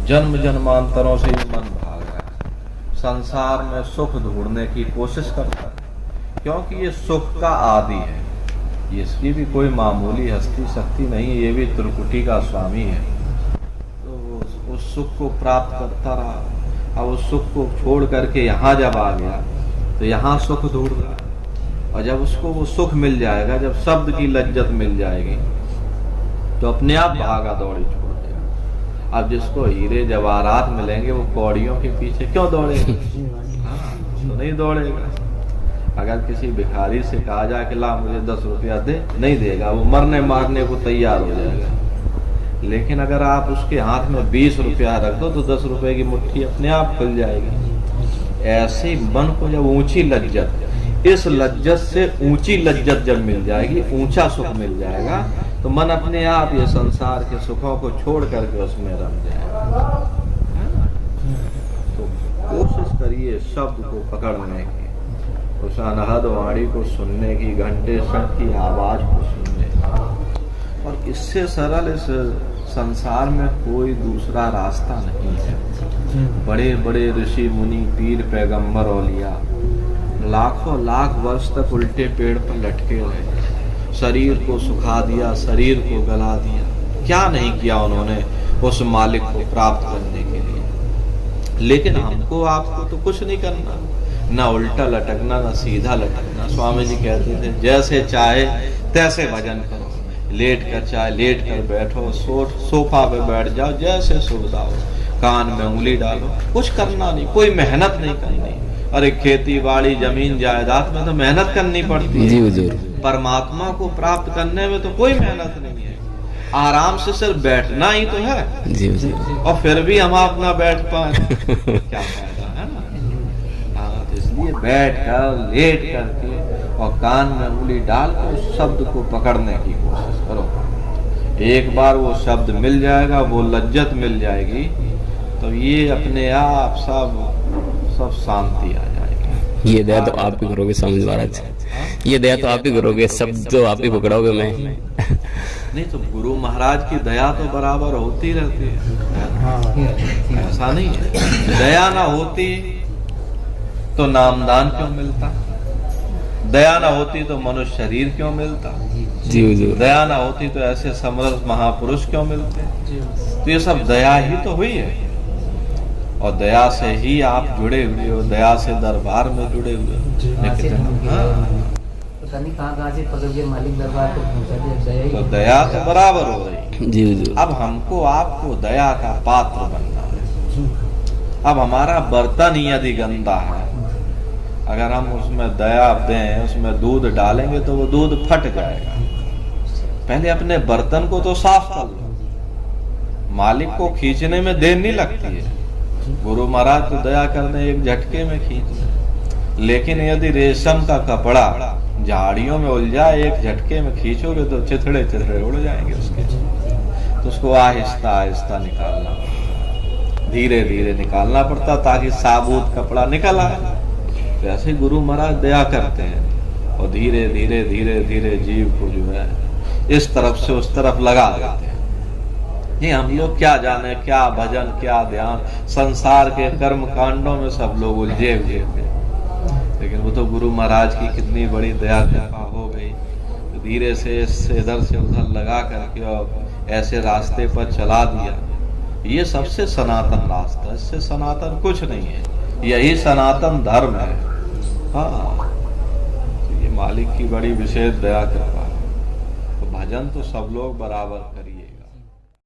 जन्म जन्मांतरों से ये मन भाग रहा है, संसार में सुख ढूंढने की कोशिश करता है, क्योंकि ये सुख का आदि है। इसकी भी कोई मामूली हस्ती शक्ति नहीं है, ये भी त्रिकुटी का स्वामी है। तो वो उस सुख को प्राप्त करता रहा। अब उस सुख को छोड़ करके यहाँ जब आ गया तो यहाँ सुख ढूंढ रहा है, और जब उसको वो सुख मिल जाएगा, जब शब्द की लज्जत मिल जाएगी, तो अपने आप भागा दौड़ी छोड़ देगा। अब जिसको हीरे जवाहरात मिलेंगे वो कौड़ियों के पीछे क्यों दौड़ेगा? तो नहीं दौड़ेगा। अगर किसी भिखारी से कहा जाए कि ला मुझे 10 रुपया दे, नहीं देगा, वो मरने मारने को तैयार हो जाएगा। लेकिन अगर आप उसके हाथ में 20 रुपया रख दो तो 10 रुपए की मुट्ठी अपने आप खुल जाएगी। ऐसे मन को जब ऊंची लज्जत, इस लज्जत से ऊंची लज्जत जब मिल जाएगी, ऊंचा सुख मिल जाएगा, तो मन अपने आप ये संसार के सुखों को छोड़ करके उसमें रम जाएगा। तो कोशिश करिए शब्द को पकड़ने की, उस अनहद वाणी को सुनने की, घंटे शंख की आवाज को सुनने की। और इससे सरल इस संसार में कोई दूसरा रास्ता नहीं है। बड़े बड़े ऋषि मुनि, पीर, पैगंबर, औलिया लाखों लाख वर्ष तक उल्टे पेड़ पर लटके रहे, शरीर को सुखा दिया, शरीर को गला दिया, क्या नहीं किया उन्होंने उस मालिक को प्राप्त करने के लिए। लेकिन हमको आपको तो कुछ नहीं करना, ना उल्टा लटकना, ना सीधा लटकना। स्वामी जी कहते थे जैसे चाहे तैसे भजन करो, लेट कर चाहे लेट कर बैठो, सोफा पे बैठ जाओ, जैसे सुविधा हो, कान में उंगली डालो, कुछ करना नहीं, कोई मेहनत नहीं करनी। अरे खेती बाड़ी जमीन जायदाद में तो मेहनत करनी पड़ती है, परमात्मा को प्राप्त करने में तो कोई मेहनत नहीं है। आराम से सिर्फ बैठना ही तो है जी। और फिर भी हम अपना बैठ पाए क्या फायदा है ना। इसलिए बैठ कर लेट करके और कान में उंगली डालकर उस शब्द को पकड़ने की कोशिश करो। एक बार वो शब्द मिल जाएगा, वो लज्जत मिल जाएगी, तो ये अपने आप सब शांति आ जाएगी। ये दया तो आप ही करोगे स्वामी महाराज, ये दया तो आप ही करोगे, शब्द तो आप ही पकड़ोगे। मैं नहीं तो गुरु महाराज की दया तो बराबर होती रहती है, ऐसा नहीं है। दया ना होती तो नामदान क्यों मिलता, दया ना होती तो मनुष्य शरीर क्यों मिलता जी। दया ना होती तो ऐसे समर्थ महापुरुष क्यों मिलते। तो ये सब दया ही तो हुई है, और दया से ही आप जुड़े हुए हो, दया से दरबार में जुड़े हुए हो। तो दया तो बराबर हो रही जी। अब हमको आपको दया का पात्र बनना है। अब हमारा बर्तन ही यदि गंदा है, अगर हम उसमें दया दें, उसमें दूध डालेंगे तो वो दूध फट जाएगा। पहले अपने बर्तन को तो साफ कर लो। मालिक को खींचने में देर नहीं लगती है, गुरु महाराज तो दया करने एक झटके में खींच ले। लेकिन यदि रेशम का कपड़ा झाड़ियों में उलझा, एक झटके में खींचोगे तो चिथड़े चिथड़े उड़ जाएंगे उसके। तो उसको आहिस्ता आहिस्ता निकालना, धीरे धीरे निकालना पड़ता ताकि साबुत कपड़ा निकल आए। तो ऐसे गुरु महाराज दया करते हैं और धीरे धीरे धीरे धीरे जीव को जो है इस तरफ से उस तरफ लगा देते हैं। ये हम लोग क्या जाने, क्या भजन, क्या ध्यान, संसार के कर्म कांडों में सब लोग उलझे हुए थे। लेकिन वो तो गुरु महाराज की कितनी बड़ी दया कृपा हो गई, तो धीरे से इधर से उधर लगा करके और ऐसे रास्ते पर चला दिया। ये सबसे सनातन रास्ता, इससे सनातन कुछ नहीं है, यही सनातन धर्म है। हाँ, तो ये मालिक की बड़ी विशेष दया कृपा है। तो भजन तो सब लोग बराबर करिए।